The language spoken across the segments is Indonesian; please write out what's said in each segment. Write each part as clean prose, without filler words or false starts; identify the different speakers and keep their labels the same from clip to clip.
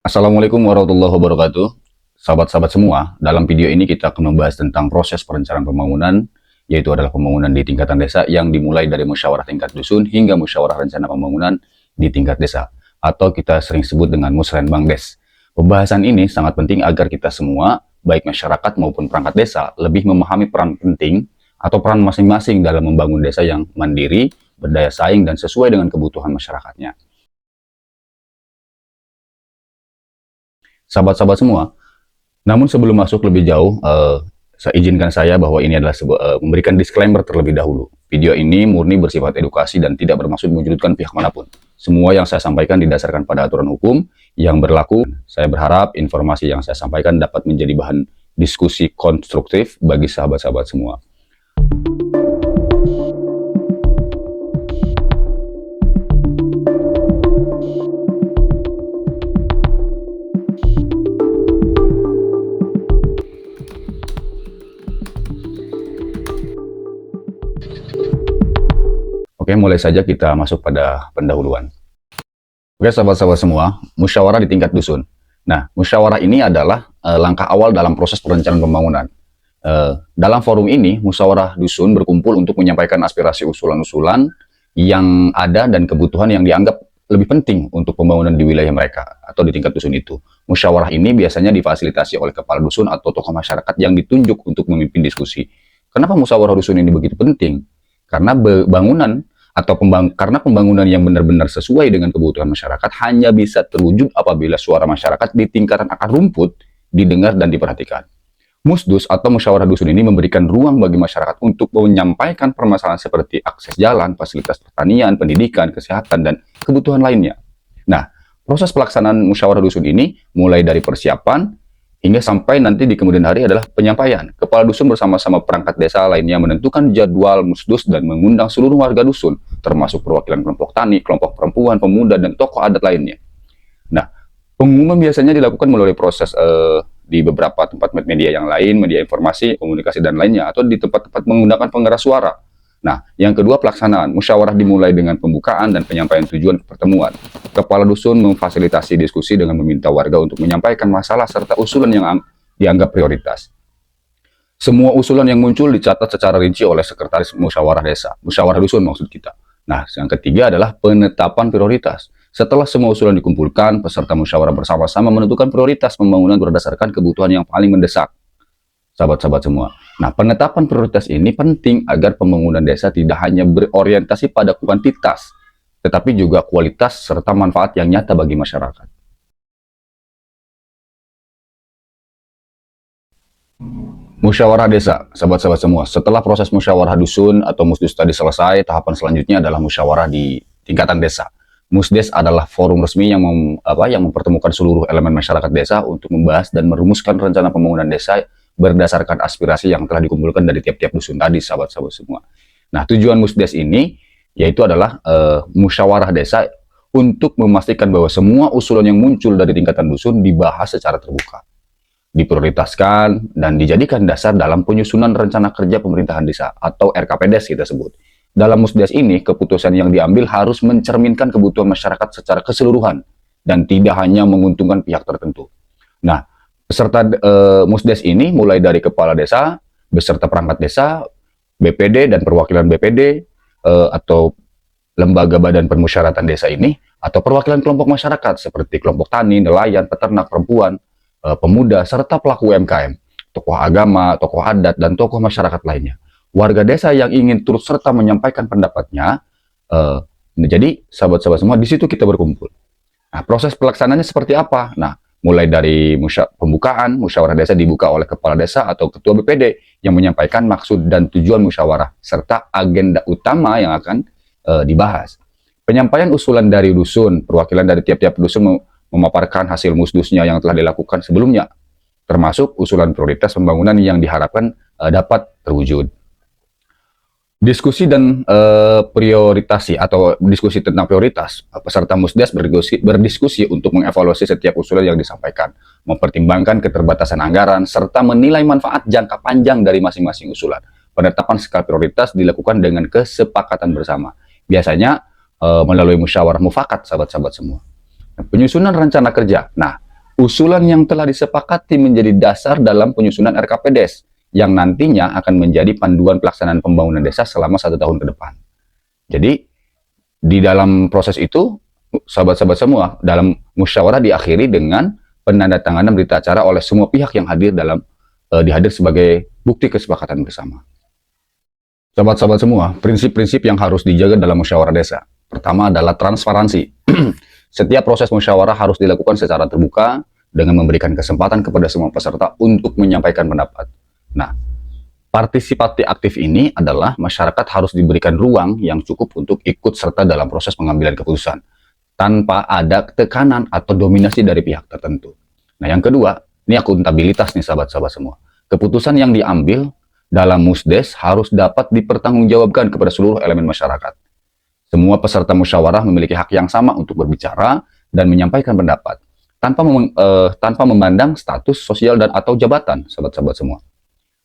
Speaker 1: Assalamualaikum warahmatullahi wabarakatuh. Sahabat-sahabat semua, dalam video ini kita akan membahas tentang proses perencanaan pembangunan, yaitu adalah pembangunan di tingkatan desa yang dimulai dari musyawarah tingkat dusun hingga musyawarah rencana pembangunan di tingkat desa, atau kita sering sebut dengan Musrenbangdes. Pembahasan ini sangat penting agar kita semua, baik masyarakat maupun perangkat desa, lebih memahami peran penting atau peran masing-masing dalam membangun desa yang mandiri, berdaya saing, dan sesuai dengan kebutuhan masyarakatnya. Sahabat-sahabat semua, namun sebelum masuk lebih jauh, izinkan saya bahwa ini adalah memberikan disclaimer terlebih dahulu. Video ini murni bersifat edukasi dan tidak bermaksud menyudutkan pihak manapun. Semua yang saya sampaikan didasarkan pada aturan hukum yang berlaku. Saya berharap informasi yang saya sampaikan dapat menjadi bahan diskusi konstruktif bagi sahabat-sahabat semua. Oke, mulai saja kita masuk pada pendahuluan. Oke, sahabat-sahabat semua, musyawarah di tingkat dusun. Nah, musyawarah ini adalah langkah awal dalam proses perencanaan pembangunan. Dalam forum ini, musyawarah dusun berkumpul untuk menyampaikan aspirasi usulan-usulan yang ada dan kebutuhan yang dianggap lebih penting untuk pembangunan di wilayah mereka atau di tingkat dusun itu. Musyawarah ini biasanya difasilitasi oleh kepala dusun atau tokoh masyarakat yang ditunjuk untuk memimpin diskusi. Kenapa musyawarah dusun ini begitu penting? Karena bangunan atau karena pembangunan yang benar-benar sesuai dengan kebutuhan masyarakat hanya bisa terwujud apabila suara masyarakat di tingkatan akar rumput didengar dan diperhatikan. Musdus atau musyawarah dusun ini memberikan ruang bagi masyarakat untuk menyampaikan permasalahan seperti akses jalan, fasilitas pertanian, pendidikan, kesehatan, dan kebutuhan lainnya. Nah, proses pelaksanaan musyawarah dusun ini mulai dari persiapan hingga sampai nanti di kemudian hari adalah penyampaian. Kepala dusun bersama-sama perangkat desa lainnya menentukan jadwal musdus dan mengundang seluruh warga dusun, termasuk perwakilan kelompok tani, kelompok perempuan, pemuda, dan tokoh adat lainnya. Nah, pengumuman biasanya dilakukan melalui proses di beberapa tempat media yang lain, media informasi, komunikasi, dan lainnya, atau di tempat-tempat menggunakan pengeras suara. Nah, yang kedua pelaksanaan. Musyawarah dimulai dengan pembukaan dan penyampaian tujuan pertemuan. Kepala dusun memfasilitasi diskusi dengan meminta warga untuk menyampaikan masalah serta usulan yang dianggap prioritas. Semua usulan yang muncul dicatat secara rinci oleh sekretaris musyawarah desa, musyawarah dusun maksud kita. Nah, yang ketiga adalah penetapan prioritas. Setelah semua usulan dikumpulkan, peserta musyawarah bersama-sama menentukan prioritas pembangunan berdasarkan kebutuhan yang paling mendesak. Sahabat-sahabat semua. Nah, penetapan prioritas ini penting agar pembangunan desa tidak hanya berorientasi pada kuantitas, tetapi juga kualitas serta manfaat yang nyata bagi masyarakat. Musyawarah desa, sahabat-sahabat semua. Setelah proses musyawarah dusun atau musdus tadi selesai, tahapan selanjutnya adalah musyawarah di tingkatan desa. Musdes adalah forum resmi yang mempertemukan seluruh elemen masyarakat desa untuk membahas dan merumuskan rencana pembangunan desa berdasarkan aspirasi yang telah dikumpulkan dari tiap-tiap dusun tadi, sahabat-sahabat semua. Nah, tujuan Musdes ini yaitu adalah musyawarah desa untuk memastikan bahwa semua usulan yang muncul dari tingkatan dusun dibahas secara terbuka, diprioritaskan, dan dijadikan dasar dalam penyusunan rencana kerja pemerintahan desa atau RKPDes kita sebut. Dalam Musdes ini, keputusan yang diambil harus mencerminkan kebutuhan masyarakat secara keseluruhan dan tidak hanya menguntungkan pihak tertentu. Nah, peserta Musdes ini mulai dari kepala desa, beserta perangkat desa, BPD dan perwakilan BPD, atau lembaga badan permusyawaratan desa ini, atau perwakilan kelompok masyarakat seperti kelompok tani, nelayan, peternak, perempuan, pemuda, serta pelaku UMKM, tokoh agama, tokoh adat, dan tokoh masyarakat lainnya. Warga desa yang ingin turut serta menyampaikan pendapatnya, jadi sahabat-sahabat semua, di situ kita berkumpul. Nah, proses pelaksanaannya seperti apa? Nah, mulai dari pembukaan, musyawarah desa dibuka oleh kepala desa atau ketua BPD yang menyampaikan maksud dan tujuan musyawarah, serta agenda utama yang akan dibahas. Penyampaian usulan dari dusun, perwakilan dari tiap-tiap dusun memaparkan hasil musdusnya yang telah dilakukan sebelumnya, termasuk usulan prioritas pembangunan yang diharapkan dapat terwujud. Diskusi dan prioritasi atau diskusi tentang prioritas, peserta Musdes berdiskusi untuk mengevaluasi setiap usulan yang disampaikan, mempertimbangkan keterbatasan anggaran, serta menilai manfaat jangka panjang dari masing-masing usulan. Penetapan skala prioritas dilakukan dengan kesepakatan bersama, biasanya melalui musyawarah mufakat, sahabat-sahabat semua. Penyusunan rencana kerja. Nah, Usulan yang telah disepakati menjadi dasar dalam penyusunan RKPDes yang nantinya akan menjadi panduan pelaksanaan pembangunan desa selama 1 tahun ke depan. Jadi di dalam proses itu, sahabat-sahabat semua, dalam musyawarah diakhiri dengan penandatanganan berita acara oleh semua pihak yang hadir dalam dihadir sebagai bukti kesepakatan bersama. Sahabat-sahabat semua, prinsip-prinsip yang harus dijaga dalam musyawarah desa. Pertama adalah transparansi. Setiap proses musyawarah harus dilakukan secara terbuka dengan memberikan kesempatan kepada semua peserta untuk menyampaikan pendapat. Nah, partisipasi aktif ini adalah masyarakat harus diberikan ruang yang cukup untuk ikut serta dalam proses pengambilan keputusan tanpa ada tekanan atau dominasi dari pihak tertentu. Nah, yang kedua, ini akuntabilitas nih sahabat-sahabat semua. Keputusan yang diambil dalam Musdes harus dapat dipertanggungjawabkan kepada seluruh elemen masyarakat. Semua peserta musyawarah memiliki hak yang sama untuk berbicara dan menyampaikan pendapat tanpa memandang status sosial dan atau jabatan, sahabat-sahabat semua.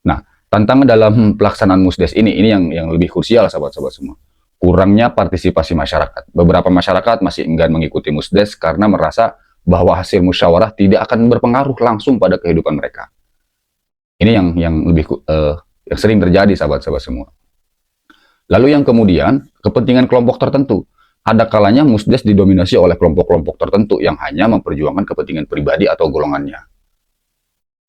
Speaker 1: Nah, tantangan dalam pelaksanaan Musdes ini yang lebih krusial, sahabat-sahabat semua. Kurangnya partisipasi masyarakat. Beberapa masyarakat masih enggan mengikuti Musdes karena merasa bahwa hasil musyawarah tidak akan berpengaruh langsung pada kehidupan mereka. Ini yang lebih yang sering terjadi, sahabat-sahabat semua. Lalu yang kemudian, kepentingan kelompok tertentu. Ada kalanya Musdes didominasi oleh kelompok-kelompok tertentu yang hanya memperjuangkan kepentingan pribadi atau golongannya.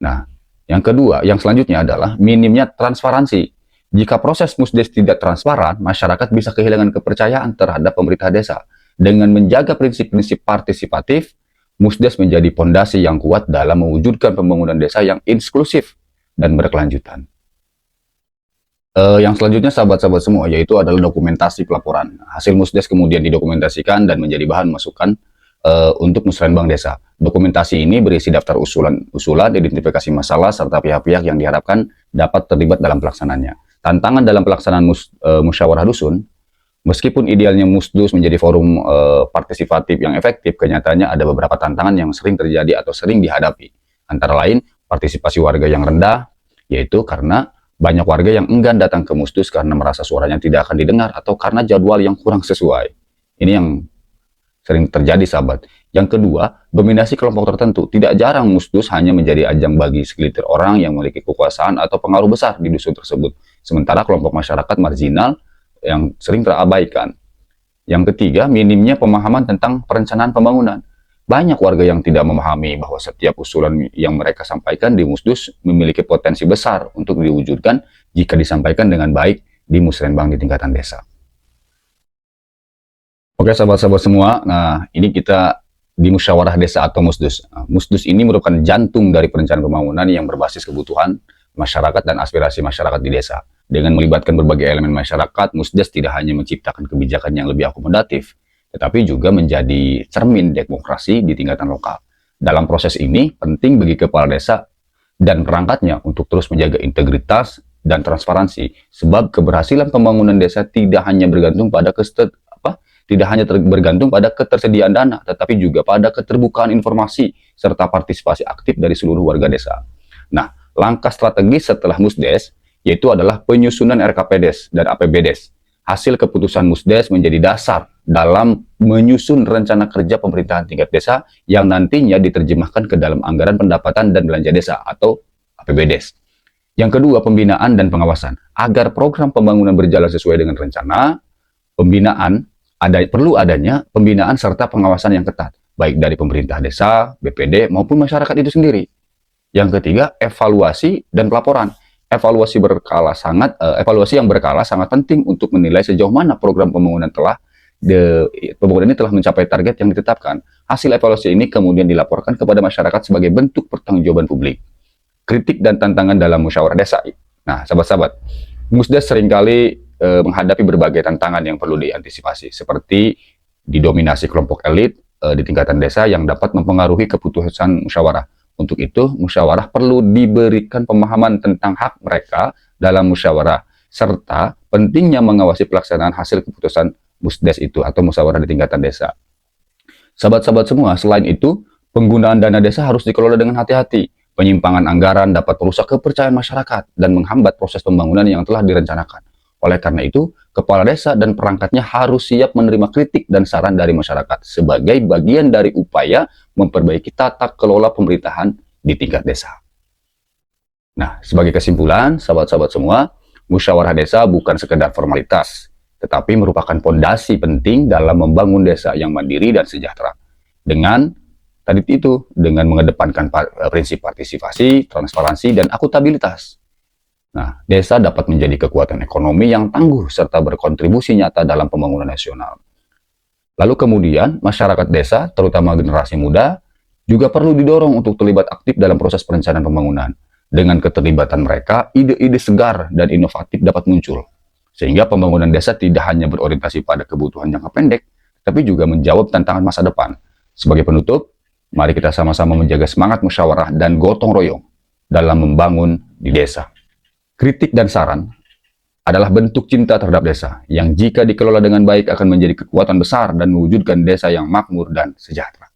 Speaker 1: Nah, yang kedua, yang selanjutnya adalah minimnya transparansi. Jika proses Musdes tidak transparan, masyarakat bisa kehilangan kepercayaan terhadap pemerintah desa. Dengan menjaga prinsip-prinsip partisipatif, Musdes menjadi pondasi yang kuat dalam mewujudkan pembangunan desa yang inklusif dan berkelanjutan. Yang selanjutnya sahabat-sahabat semua, yaitu adalah dokumentasi pelaporan. Hasil Musdes kemudian didokumentasikan dan menjadi bahan masukan untuk musrenbang desa. Dokumentasi ini berisi daftar usulan, identifikasi masalah, serta pihak-pihak yang diharapkan dapat terlibat dalam pelaksanaannya. Tantangan dalam pelaksanaan musyawarah dusun, meskipun idealnya Musdus menjadi forum partisipatif yang efektif, kenyataannya ada beberapa tantangan yang sering terjadi atau sering dihadapi. Antara lain, partisipasi warga yang rendah, yaitu karena banyak warga yang enggan datang ke Musdus karena merasa suaranya tidak akan didengar atau karena jadwal yang kurang sesuai. Ini yang sering terjadi, sahabat. Yang kedua, dominasi kelompok tertentu. Tidak jarang Musdus hanya menjadi ajang bagi segelintir orang yang memiliki kekuasaan atau pengaruh besar di dusun tersebut. Sementara kelompok masyarakat marginal yang sering terabaikan. Yang ketiga, minimnya pemahaman tentang perencanaan pembangunan. Banyak warga yang tidak memahami bahwa setiap usulan yang mereka sampaikan di Musdus memiliki potensi besar untuk diwujudkan jika disampaikan dengan baik di musrenbang di tingkatan desa. Oke sahabat-sahabat semua, nah ini kita di musyawarah desa atau Musdus. Nah, Musdus ini merupakan jantung dari perencanaan pembangunan yang berbasis kebutuhan masyarakat dan aspirasi masyarakat di desa. Dengan melibatkan berbagai elemen masyarakat, Musdus tidak hanya menciptakan kebijakan yang lebih akomodatif, tetapi juga menjadi cermin demokrasi di tingkatan lokal. Dalam proses ini, penting bagi kepala desa dan perangkatnya untuk terus menjaga integritas dan transparansi, sebab keberhasilan pembangunan desa tidak hanya bergantung pada bergantung pada ketersediaan dana, tetapi juga pada keterbukaan informasi serta partisipasi aktif dari seluruh warga desa. Nah, langkah strategis setelah Musdes yaitu adalah penyusunan RKPDes dan APBDes. Hasil keputusan Musdes menjadi dasar dalam menyusun rencana kerja pemerintahan tingkat desa yang nantinya diterjemahkan ke dalam anggaran pendapatan dan belanja desa atau APBDes. Yang kedua, pembinaan dan pengawasan. Agar program pembangunan berjalan sesuai dengan rencana, perlu adanya pembinaan serta pengawasan yang ketat, baik dari pemerintah desa, BPD, maupun masyarakat itu sendiri. Yang ketiga, evaluasi dan pelaporan. Evaluasi yang berkala sangat penting untuk menilai sejauh mana program pembangunan ini telah mencapai target yang ditetapkan. Hasil evaluasi ini kemudian dilaporkan kepada masyarakat sebagai bentuk pertanggungjawaban publik. Kritik dan tantangan dalam musyawarah desa. Nah, sahabat-sahabat, Musdes seringkali menghadapi berbagai tantangan yang perlu diantisipasi, seperti didominasi kelompok elit di tingkatan desa yang dapat mempengaruhi keputusan musyawarah. Untuk itu, musyawarah perlu diberikan pemahaman tentang hak mereka dalam musyawarah, serta pentingnya mengawasi pelaksanaan hasil keputusan Musdes itu atau musyawarah di tingkatan desa. Sahabat-sahabat semua, selain itu, penggunaan dana desa harus dikelola dengan hati-hati. Penyimpangan anggaran dapat merusak kepercayaan masyarakat dan menghambat proses pembangunan yang telah direncanakan. Oleh karena itu, kepala desa dan perangkatnya harus siap menerima kritik dan saran dari masyarakat sebagai bagian dari upaya memperbaiki tata kelola pemerintahan di tingkat desa. Nah, sebagai kesimpulan, sahabat-sahabat semua, musyawarah desa bukan sekedar formalitas, tetapi merupakan fondasi penting dalam membangun desa yang mandiri dan sejahtera. Dengan mengedepankan prinsip partisipasi, transparansi, dan akuntabilitas. Nah, desa dapat menjadi kekuatan ekonomi yang tangguh serta berkontribusi nyata dalam pembangunan nasional. Lalu kemudian, masyarakat desa, terutama generasi muda, juga perlu didorong untuk terlibat aktif dalam proses perencanaan pembangunan. Dengan keterlibatan mereka, ide-ide segar dan inovatif dapat muncul. Sehingga pembangunan desa tidak hanya berorientasi pada kebutuhan jangka pendek, tapi juga menjawab tantangan masa depan. Sebagai penutup, mari kita sama-sama menjaga semangat musyawarah dan gotong royong dalam membangun di desa. Kritik dan saran adalah bentuk cinta terhadap desa, yang jika dikelola dengan baik akan menjadi kekuatan besar dan mewujudkan desa yang makmur dan sejahtera.